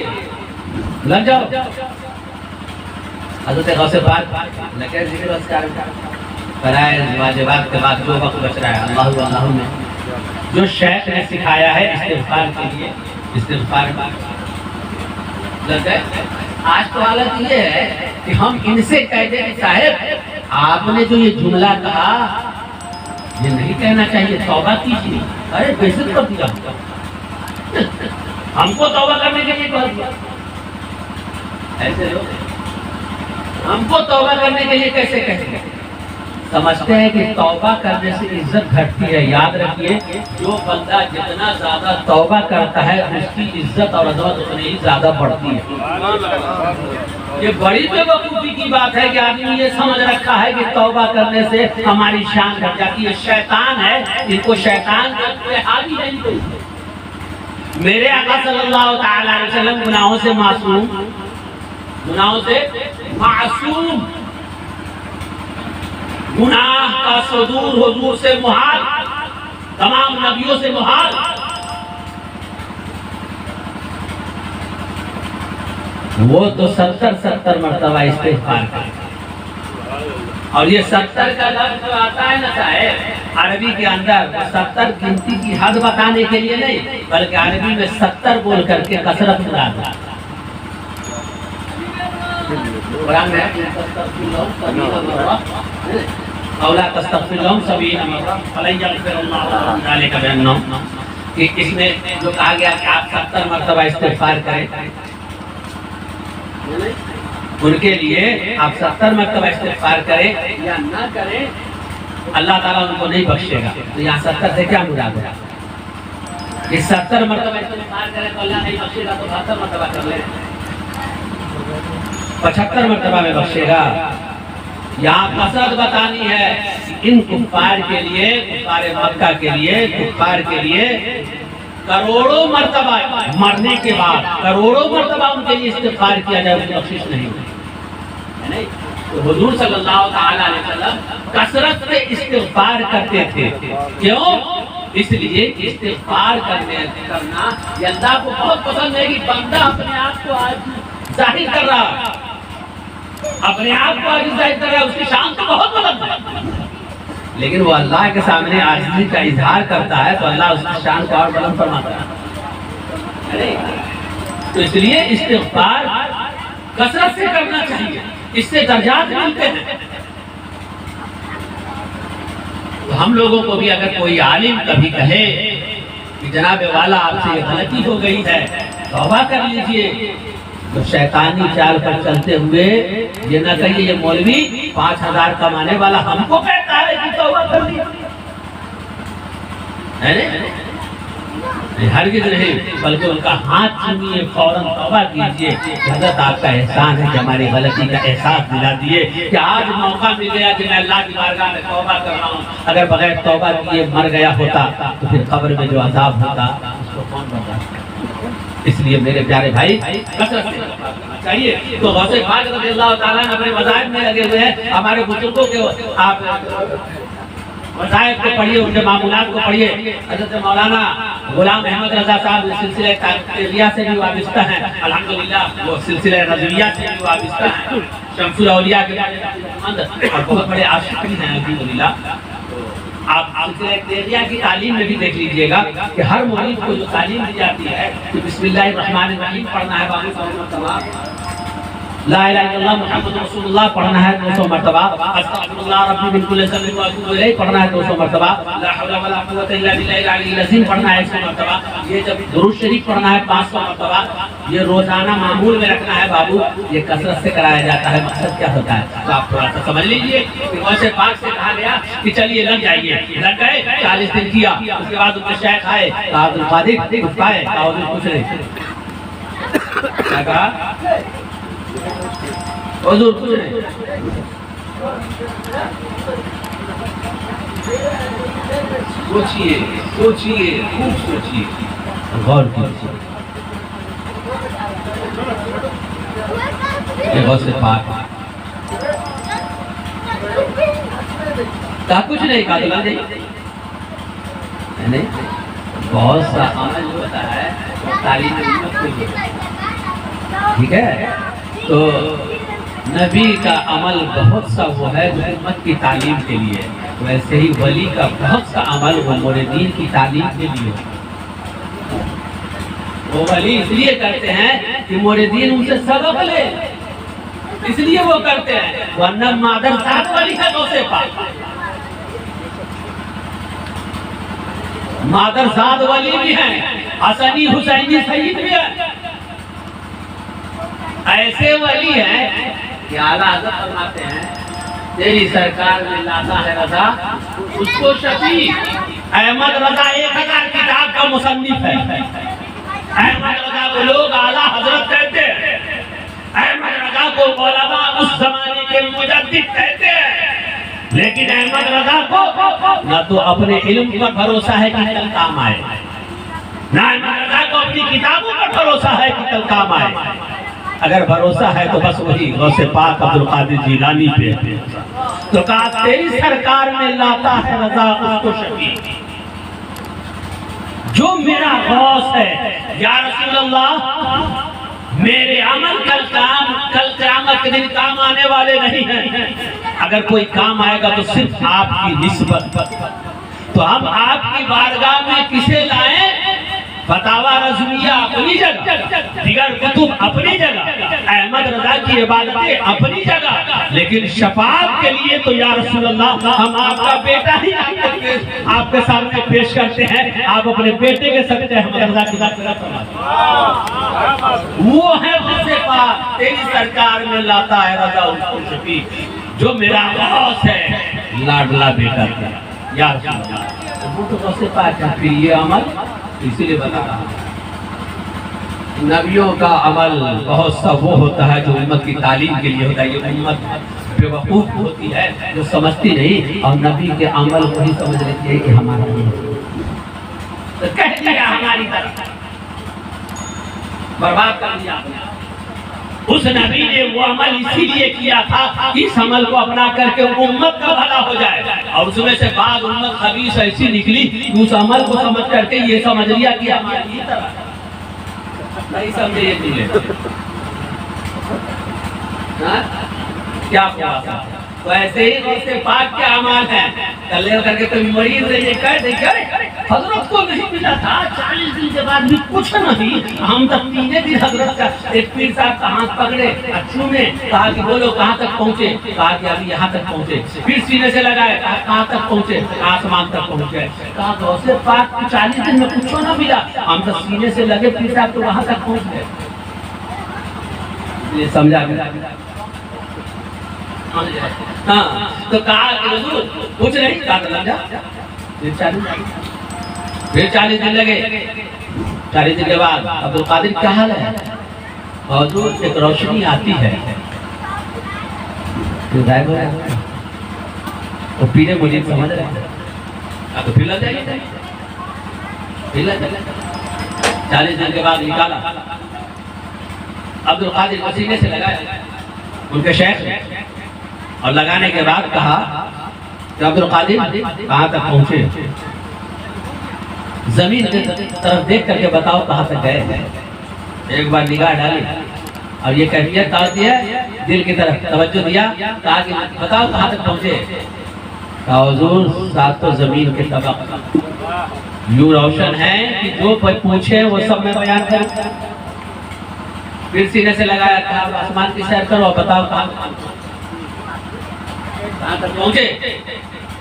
لگ جاؤ. حضرت غوث پاک لگے ذکر و اذکار فرائض واجبات کے بعد جو وقت بچ رہا ہے اللہ اللہ میں جو شیخ نے سکھایا ہے استغفار کے لیے استغفار لگے. آج تو حالت یہ ہے کہ ہم ان سے کہتے ہیں صاحب آپ نے جو یہ جملہ کہا یہ نہیں کہنا چاہیے, توبہ کیجیے. ارے بےعزت کر دیا ہم کو توبہ کرنے کے لیے کہہ دیا. ایسے لوگ ہم کو توبہ کرنے کے لیے کیسے کہتے ہیں؟ سمجھتے ہیں کہ توبہ کرنے سے عزت گھٹتی ہے. یاد رکھیے جو بندہ جتنا زیادہ توبہ کرتا ہے اس کی عزت اور عظمت اتنی ہی زیادہ بڑھتی ہے. یہ بڑی بیوقوفی کی بات ہے کہ آدمی یہ سمجھ رکھا ہے کہ توبہ کرنے سے ہماری شان گھٹ جاتی ہے. شیطان ہے, ان کو شیطان کا حاوی نہیں کوئی. میرے آقا صلی اللہ تعالی علیہ وسلم گناہوں سے معصوم, گناہوں سے معصوم, گناہ کا صدور حضور سے محال, تمام نبیوں سے محال. وہ تو 70 مرتبہ استغفار کرے. اور یہ 70 کا لفظ جو آتا ہے نا صاحب عربی کے اندر 70 گنتی کی حد بتانے کے لیے نہیں بلکہ عربی میں 70 بول کر کے کثرت مراد ہے. قرآن میں اولا تستغفر لهم 70 مرہ فلن یغفر اللہ لهم ذلک بانہم, کہ اس میں جو کہا گیا کہ آپ 70 مرتبہ استغفار کریں, ان کے لیے آپ 70 مرتبہ استغفار کریں یا نہ کریں اللہ تعالیٰ ان کو نہیں بخشے گا. تو یہاں 70 سے کیا مراد ہے کہ 70 مرتبہ استغفار کریں تو اللہ نہیں بخشے گا, تو 72 مرتبہ کر لیں, 75 مرتبہ میں بخشے گا. یہاں کثرت بتانی ہے ان کفار کے لیے, کفار مکہ کے لیے, کفار کے لیے کروڑوں مرتبہ مرنے کے بعد کروڑوں مرتبہ ان کے لیے استغفار کیا جائے, ان کی بخشش نہیں ہوئی. تو حضور صلی اللہ تعالی علیہ وسلم کثرت سے استغفار کرتے تھے. کیوں؟ اس لیے استغفار کرنا یہ اللہ کو بہت پسند ہے کہ بندہ اپنے آپ کو آج ظاہر کر رہا, اپنے آپ کو آج ظاہر کر رہا ہے, اس کی شان تو بہت بلند ہے, لیکن وہ اللہ کے سامنے عاجزی کا اظہار کرتا ہے تو اللہ اس کی شان کو اور بلند فرماتا ہے. تو اس لیے استغفار کثرت سے کرنا چاہیے, اس سے درجات ملتے ہیں. تو ہم لوگوں کو بھی اگر کوئی عالم کبھی کہے کہ جناب والا آپ سے یہ غلطی ہو گئی ہے توبہ کر لیجئے, تو شیطانی چال پر چلتے ہوئے یہ نہ کہیے یہ مولوی 5000 کمانے والا ہم کو کہتا ہے کہ توبہ کر لیجئے. ہرگز نہیں, بلکہ ان کا ہاتھ چومیے, فوراً توبہ کیجئے. حضرت آپ کا احسان ہے کہ ہماری غلطی کا احساس دلا دیے کہ آج موقع مل گیا کہ میں اللہ کی بارگاہ میں توبہ کر رہا ہوں. اگر بغیر توبہ کیے مر گیا ہوتا تو پھر قبر میں جو عذاب ہوتا اس کو کون برداشت. اس لیے میرے پیارے بھائی کثرت سے کرنا چاہیے. تو غوث پاک رضی اللہ تعالیٰ نے اپنے مذاہب میں لگے ہوئے ہیں. ہمارے بزرگوں کے آپ مذاہب کو پڑھیے, ان کے معمولات کو پڑھیے. حضرت مولانا غلام احمد رضا صاحب سلسلہ تاریخیہ سے بھی وابستہ ہیں, الحمدللہ وہ سلسلہ رضویہ سے بھی وابستہ ہیں, شمس الاولیاء کے اور بہت بڑے عاشق بھی ہیں الحمدللہ. آپ سلسلہ کی تعلیم میں بھی دیکھ لیجئے گا کہ ہر مرید کو جو تعلیم دی جاتی ہے کہ بسم اللہ الرحمن الرحیم پڑھنا ہے 200 مرتبہ، لا الہ الا اللہ محمد رسول اللہ پڑھنا ہے 200 مرتبہ، استغفر اللہ ربی من کل ذنب واتوب الیہ پڑھنا ہے 200 مرتبہ، لا حول ولا قوت الا باللہ العلی العظیم پڑھنا ہے 100 مرتبہ، یہ جب درود شریف پڑھنا ہے 500 مرتبہ، یہ روزانہ معمول میں رکھنا ہے بابو، یہ کثرت سے کرایا جاتا ہے۔ مقصد کیا ہوتا ہے تو آپ تھوڑا سا سمجھ لیجئے کہ غوث پاک سے کہا گیا کہ چلیے لگ جائیے، لگ گئے 40 دن کیا، اس کے بعد ان کے شیخ آئے عبد القادر کچھ پائے کچھ نہیں، کیا کہا حضور کچھ نہیں، سوچئے سوچئے خوب سوچئے غور کیجئے، یہ غوث پاک کہا کچھ نہیں، کہا تو لگ جائیے نہیں، بہت سا عمل جو ہوتا ہے تعلیم امت کے لیے، ٹھیک ہے؟ تو نبی کا عمل بہت سا وہ ہے جو امت کی تعلیم کے لیے، ویسے ہی ولی کا بہت سا عمل وہ مریدین کی تعلیم کے لیے، وہ ولی اس لیے کرتے ہیں کہ مریدین ان سے سبق لے، اس لیے وہ کرتے ہیں، ورنہ مادر ذات ولی ہے غوث پاک، مادر ذات ولی بھی ہیں، حسنی حسینی سید بھی ہیں، ایسے ولی ہیں کہ اعلیٰ حضرت فرماتے ہیں تیری سرکار میں لاتا ہے رضا اس کو شفیع، احمد رضا 1000 کتاب کا مصنف ہے، احمد رضا کو لوگ اعلیٰ حضرت کہتے ہیں، احمد رضا کو علماء اس زمانے کے مجدد کہتے ہیں، لیکن احمد رضا کو نہ تو اپنے علم پر بھروسہ ہے کہ کل کام آئے، نہ احمد رضا کو اپنی کتابوں پر بھروسہ ہے کہ کل کام آئے، اگر بھروسہ ہے تو بس وہی غوث پاک عبد القادر جیلانی پہ، تو کہا تیری سرکار میں لاتا ہے رضا اس کو شفیع، جو میرا غوث ہے یا رسول اللہ میرے عمل کل قیامت کے دن کام آنے والے نہیں ہیں، اگر کوئی کام آئے گا تو صرف آپ کی نسبت، تو ہم آپ کی بارگاہ میں کسے لائیں؟ فتاوی رضویہ اپنی جگہ، دیگر کتب اپنی جگہ، احمد رضا کی عبادتیں اپنی جگہ، لیکن شفاعت کے لیے تو یا رسول اللہ ہم آپ کا بیٹا ہی آپ کے سامنے پیش کرتے ہیں، آپ اپنے بیٹے کے سکتے ہیں احمد رضا کی ذات، وہ ہے غوث پاک، تیری سرکار میں لاتا ہے رضا اس کو شفیع، جو میرا غوث ہے لاڈلا بیٹا کیا یا رسول اللہ، وہ تو غوث پاک ہے۔ پھر یہ عمل اسی لیے بتا رہا ہوں نبیوں کا عمل بہت سا وہ ہوتا ہے جو امت کی تعلیم کے لیے ہوتا ہے، یہ امت بے وقوف ہوتی ہے جو سمجھتی نہیں، اور نبی کے عمل وہی سمجھ لیتی ہے کہ ہمارا نہیں، تو کہہ دیا ہماری طرف برباد کر دیا۔ اس نبی نے وہ عمل اسی لیے کیا تھا اس عمل کو اپنا کر کے امت کا بھلا ہو جائے، اور اس میں سے بعض امت خبیث ایسی نکلی کہ اس عمل کو سمجھ کر کے یہ سمجھ لیا کہ ہماری یہ طرح نہیں سمجھے، یہ نہیں لے کیا خلاصہ۔ تو ایسے ہی غوث پاک کے اعمال ہیں، کلے کر کے کوئی مریض نے یہ کہہ دے کہ حضرت کو نہیں ملا تھا 40 دن کے بعد بھی کچھ نہیں، ہم تک 3 دن حضرت کا ایک پیر صاحب کا ہاتھ پکڑے اچھو میں، کہا کہ بولو کہاں تک پہنچے، کہا کہ ابھی یہاں تک پہنچے، پھر سینے سے لگائے، کہا کہاں تک پہنچے، آسمان تک پہنچے، کہا غوث پاک کو 40 دن میں کچھ نہ ملا، ہم تو سینے سے لگے پیر صاحب تو وہاں تک پہنچ گئے۔ یہ سمجھا گیا؟ ہاں تو کہا کہ حضور کچھ نہیں، کہا تو لگ جا، پھر 40 دن لگے، 40 دن کے بعد عبد القادر کیا حال ہے؟ حضور ایک روشنی آتی ہے، غائب ہو جاتا ہے، وہ پیرے مجھے سمجھ رہے ہیں، تو پھر لگ جائے گا، پھر لگ جائے گا، 40 دن کے بعد نکالا، عبد القادر وسیلے سے لگایا ان کے شیخ، اور لگانے کے بعد کہا کہ عبد القادر کہاں تک پہنچے، زمین کی طرف دیکھ کر کے بتاؤ کہاں تک گئے۔ ایک بار نگاہ ڈالی اور یہ کیفیت ڈال دیا، دل کی طرف توجہ دیا، کہا کہ بتاؤ کہاں تک پہنچے، حضور ساتوں زمین کے طبق یوں روشن ہیں کہ جو پوچھے وہ سب میں بیان کروں. پھر سینے سے لگایا تھا آسمان کی سیر کرو بتاؤ کہاں تک پہنچے.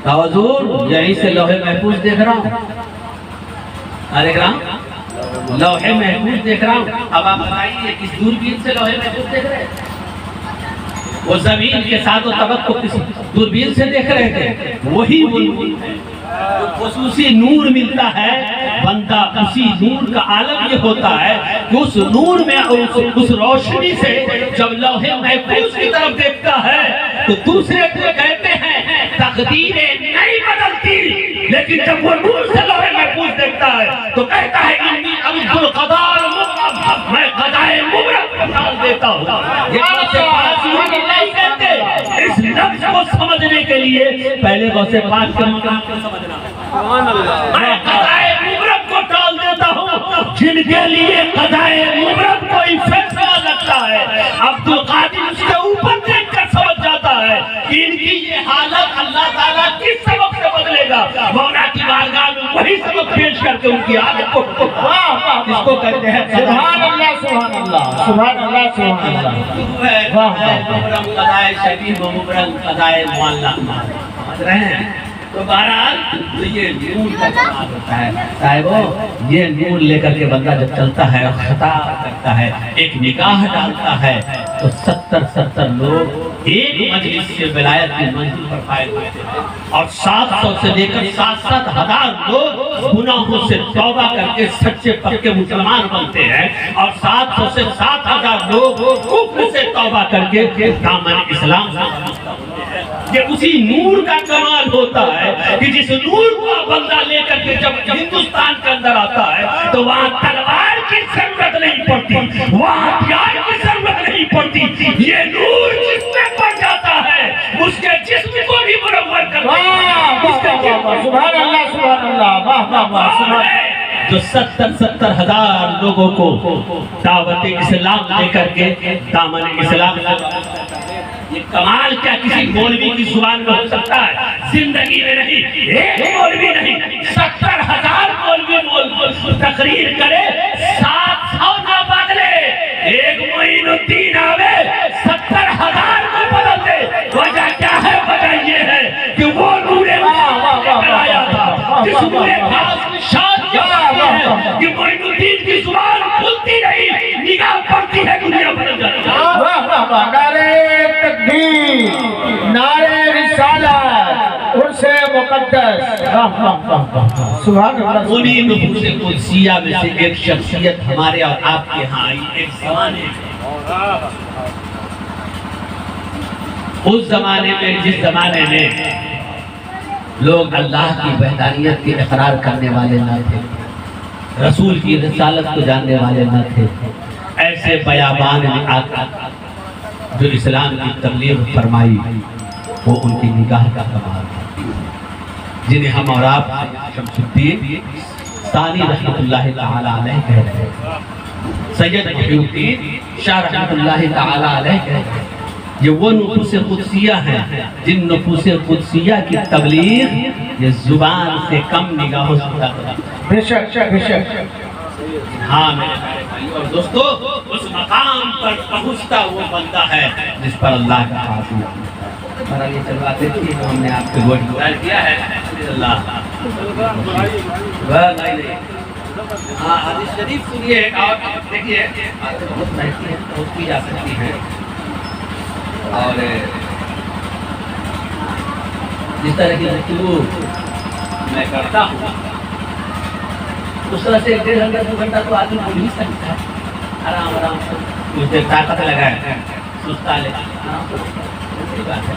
حضور یہیں سے لوح محفوظ دیکھ رہا ہوں. ارے گرام لوح محفوظ دیکھ رہا ہوں. اب آپ بتائیے کس دوربین سے لوح محفوظ دیکھ رہے ہیں؟ وہ زمین کے ساتھ و طبق کو کس دوربین سے دیکھ رہے تھے. وہی خصوصی نور ملتا ہے بندہ اسی نور کا عالم یہ ہوتا ہے کہ اس نور میں اس روشنی سے جب لوح محفوظ کی طرف دیکھتا ہے تو دوسرے کو کہتے ہیں تقدیریں نہیں بدلتی، لیکن جب وہ نور سے لوح محفوظ دیکھتا ہے تو کہتا ہے انی عبد القدار مبرم، میں قضائے مبرم کو ٹال دیتا ہوں. یہ نہیں کہتے. اس لفظ کو سمجھنے کے لیے پہلے غوث پاک کے مقام کو سمجھنا. میں قضائے مبرم کو ٹال دیتا ہوں جن کے لیے قضائے مبرم کوئی فیصلہ لگتا ہے. عبد القادر اس کے اوپر دیکھ کر سمجھ جاتا ہے کہ ان کی یہ حالت اللہ تعالیٰ کس سبب سے بدلے گا. مولا کی بارگاہ میں وہی سبب پیش کر کے ان کی حالت کو اس کو کہتے ہیں سبحان اللہ سبحان اللہ سبحان اللہ سبحان اللہ. مبرم قضائے شبیہ و مبرم قضائے معلق. سمجھ رہے ہیں؟ تو بہرحال یہ نور کا کمال ہوتا ہے صاحبو. یہ نور لے کر کے بندہ جب چلتا ہے اور خطا کرتا ہے ایک نگاہ ڈالتا ہے تو 70 لوگ ایک مجلس سے ولایت کی منزل پر فائز ہوتے ہیں اور 700 سے لے کر 7,000 لوگ گناہوں سے توبہ کر کے سچے پکے مسلمان بنتے ہیں اور 700 سے 7,000 لوگ کفر سے توبہ کر کے دامن اسلام سے. یہ اسی نور کا کمال ہوتا ہے کہ جس نور کو بندہ لے کر کے جب ہندوستان کے اندر آتا ہے تو وہاں تلوار کی ضرورت نہیں پڑتی، وہاں ہتھیار کی ضرورت نہیں پڑتی. یہ نور جس میں پڑ جاتا ہے اس کے جسم کو بھی منور کرتا ہے. سبحان اللہ سبحان اللہ واہ واہ واہ سبحان اللہ. جو 70,000 لوگوں کو دعوت اسلام دے کر کے دامن اسلام یہ کمال کیا کسی مولوی کی زبان میں ہو سکتا ہے؟ زندگی میں نہیں. ایک مولوی نہیں 70,000 مولوی تقریر کرے 700 نہ بدلے. ایک معین الدین آوے 70,000 کو بدل دے. وجہ کیا ہے؟ وجہ یہ ہے کہ وہ نور آیا تھا جس نور خاص شاد کہ معین الدین کی زبان کھلتی نہیں، نگاہ پڑتی ہے دنیا بدل جاتی ہے. واہ واہ واہ. نعرہ تکبیر، نعرہ رسالت، عرص مقدس. واہ واہ واہ واہ سبحان اللہ. انہی نفوس قدسیہ میں سے ایک شخصیت ہمارے اور آپ کے ہاں آئی ایک زمانے میں. اس زمانے میں جس زمانے میں لوگ اللہ کی وحدانیت کے اقرار کرنے والے نہ تھے، رسول کی رسالت کو جاننے والے نہ تھے، ایسے بیابان میں آ کر جو اسلام کی تبلیغ فرمائی وہ ان کی نگاہ کا کمال ہے، جنہیں ہم اور آپ شمس الدین ثانی رحمت اللہ تعالی علیہ کہہ رہے ہیں، سید محی الدین شاہ رحمت اللہ تعالی علیہ کہہ رہے ہیں. یہ وہ نفوس قدسیہ ہیں جن نفوس قدسیہ کی تبلیغ یہ زبان سے کم نگاہوں سے کرتا ہے. بے شک بے شک. ہاں میرے بھائیو اور دوستو، اس مقام پر پہنچتا وہ بندہ ہے جس پر اللہ کا خاص ہے. اور یہ چلواتے تھے ہم نے آپ کو گوٹ گزار کیا ہے اللہ. ہاں حدیث شریف سنیے اور دیکھیے بہت بہتری ہے، بہت کی جا سکتی ہے. اور جس طرح کی گفتگو میں کرتا ہوں اس طرح سے 1.5 گھنٹہ 2 گھنٹہ تو آدمی بول ہی سکتا ہے. آرام آرام سے کچھ دیر طاقت لگائے سستا لے بات ہے.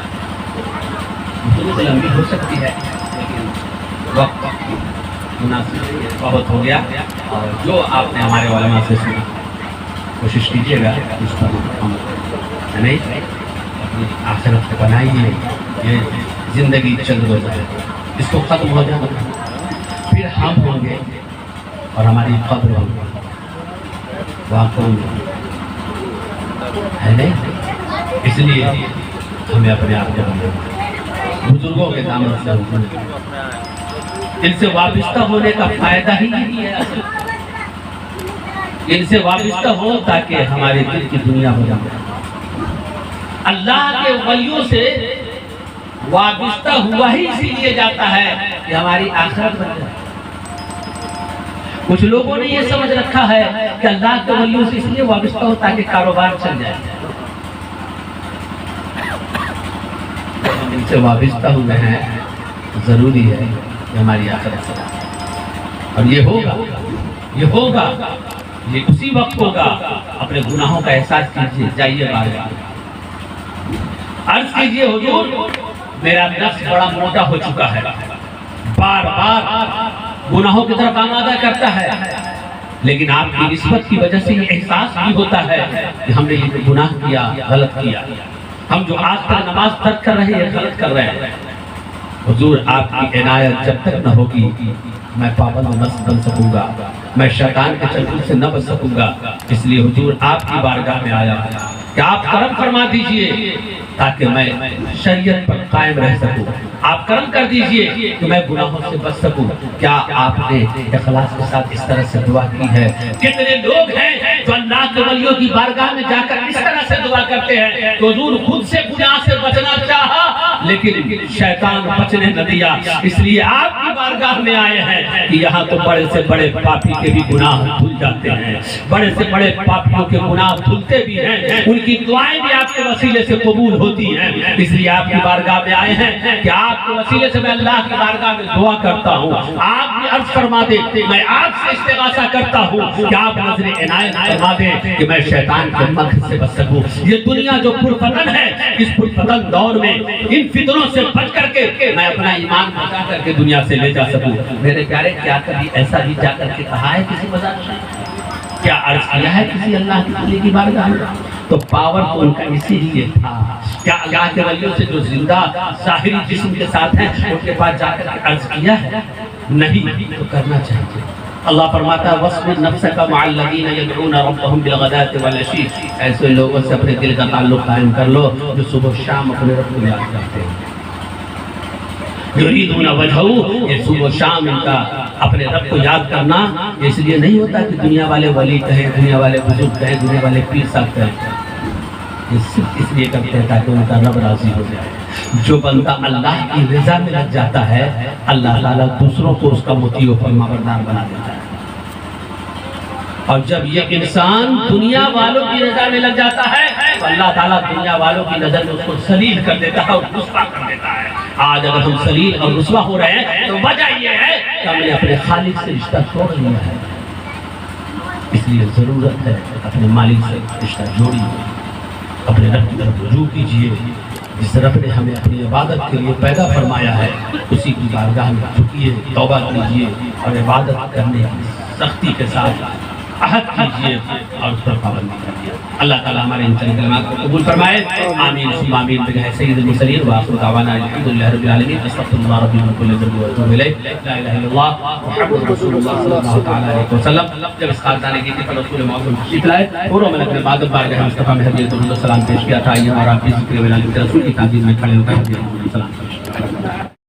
گفتگو سے لمبی ہو سکتی ہے لیکن وقت مناسب بہت ہو گیا. اور جو آپ نے ہمارے علماء سے سنا کوشش کیجیے گا اس پر ہم نہیں اپنی آخرت کو بنائیے. یہ زندگی چند روزہ ہے، اس کو ختم ہو جانا پھر ہم ہوں گے اور ہماری قبر ہوگی. وہاں کون ہے نہیں؟ اس لیے ہمیں اپنے آپ کو بزرگوں کے دامن سے حضور ان سے وابستہ ہونے کا فائدہ ہی نہیں ہے. ان سے وابستہ ہو تاکہ ہمارے دل کی دنیا ہو جائے. اللہ کے ولیوں سے وابستہ ہوا ہی اسی لیے جاتا ہے کہ ہماری آخرت بن جائے. کچھ لوگوں نے یہ سمجھ رکھا ہے کہ اللہ کے ولیوں سے اس لیے وابستہ ہو تاکہ کاروبار چل جائے. ہم ان سے وابستہ ہوئے ہیں، ضروری ہے کہ ہماری آخرت سے، اور یہ ہوگا یہ اسی وقت ہوگا. اپنے گناہوں کا احساس کیجیے، جائیے بارگاہ، عرض کیجیے حضور میرا نفس بڑا موٹا ہو چکا ہے، بار بار گناہوں کی طرف آمادہ کرتا ہے، لیکن آپ کی نسبت کی وجہ سے یہ احساس بھی ہوتا ہے کہ ہم نے یہ گناہ کیا، غلط کیا. ہم جو آج تک نماز ترک کر رہے ہیں غلط کر رہے ہیں. حضور آپ کی عنایت جب تک نہ ہوگی میں پابند نہ بن سکوں گا، میں شیطان کے چنگل سے نہ بچ سکوں گا. اس لیے حضور آپ کی بارگاہ میں آیا کہ آپ کرم فرما دیجئے تاکہ میں شریعت پر قائم رہ سکوں. آپ کرم کر دیجئے کہ میں گناہوں سے بچ سکوں. کیا آپ نے اخلاص کے ساتھ اس طرح سے دعا کی ہے؟ کتنے لوگ ہیں جو اللہ کے ولیوں کی بارگاہ میں جا کر اس طرح سے دعا کرتے ہیں کہ حضور خود سے گناہ سے بچنا چاہا لیکن شیطان بچنے نہ دیا. اس لیے آپ کی بارگاہ میں آئے ہیں کہ یہاں تو بڑے سے بڑے پاپی کے بھی گناہ دھل جاتے ہیں، بڑے سے بڑے پاپیوں کے گناہ دھلتے بھی ہیں، ان کی دعائیں بھی آپ کے وسیلے سے قبول ہوتی ہیں. اس لیے آپ کی بارگاہ میں آئے ہیں کہ آپ کے وسیلے سے میں اللہ کی بارگاہ میں دعا کرتا ہوں. آپ بھی عرض فرما دیں، میں آپ سے استغاثہ کرتا ہوں کہ آپ نظر عنایت فرما دیں کہ میں شیطان کے مکر سے بچ سکوں. یہ دنیا جو پرفتن ہے، اس پرفتن دور میں ان فتنوں سے بچ کر کے میں اپنا ایمان بچا کر کے دنیا سے لے جا سکوں. میرے پیارے کیا کبھی ایسا بھی جا کر کے کہا ہے کسی مزار میں؟ کیا عرض کیا ہے کسی اللہ کے ولی کی بارگاہ میں؟ تو پاور تو ان کا اسی لیے تھا. کیا اللہ کے ولیوں سے جو زندہ ظاہری جسم کے ساتھ ہیں ان کے پاس جا کر عرض کیا ہے؟ نہیں. تو کرنا چاہیے. اللہ فرماتا ہے وَاصْبِرْ نَفْسَكَ مَعَ الَّذِينَ يَدْعُونَ رَبَّهُمْ بِالْغَدَاةِ وَالْعَشِيِّ. ایسے لوگوں سے اپنے دل کا تعلق قائم کر لو جو صبح شام اپنے رب کو یاد کرتے ہیں. یریدون وجہہ، یہ صبح و شام ان کا اپنے رب کو یاد کرنا اس لیے نہیں ہوتا کہ دنیا والے ولی کہیں، دنیا والے بزرگ کہیں، دنیا والے پیر صاحب کہیں. یہ صرف اس لیے کرتے ہیں تاکہ ان کا رب راضی ہو جائے. جو بندہ اللہ کی رضا میں لگ جاتا ہے اللہ تعالیٰ دوسروں کو اس کا مطیع و فرمانبردار بنا دیتا ہے. اور جب یہ انسان دنیا والوں کی رضا میں لگ جاتا ہے تو اللہ تعالیٰ دنیا والوں کی نظر میں اس کو ذلیل کر دیتا ہے اور رسوا کر دیتا ہے. آج اگر ہم ذلیل اور رسوا ہو رہے ہیں تو وجہ یہ ہے کہ ہم نے اپنے خالق سے رشتہ توڑ لیا ہے. اس لیے ضرورت ہے اپنے مالک سے رشتہ جوڑیے، اپنے رب کی طرف رجوع کیجیے. جس رب نے ہمیں اپنی عبادت کے لیے پیدا فرمایا ہے اسی کی بارگاہ میں جھکیے، توبہ کیجیے اور عبادت کرنے کی سختی کے ساتھ عہد کیجیے اور اس پر پابندی کیجیے. اللہ تعالیٰ ہمارے ان چند کلمات کو قبول فرمائے. آمین ثم آمین بجاہ سید المرسلین وآخر دعوانا الحمدللہ رب العالمین. استغفر اللہ ربی من کل ذنب واتوب الیہ. لا الہ الا اللہ محمد رسول اللہ صلی اللہ تعالی علیہ وسلم. جب اس خاندان کی طرف رسول معظم تشریف لائے پوروں میں اپنے عبادت بارگاہ مصطفیٰ میں ہدیۃ السلام پیش کیا تھا. یہ ہمارا ذکر ویلا رسول کی تعظیم میں کھڑے ہو کر ہدیۃ السلام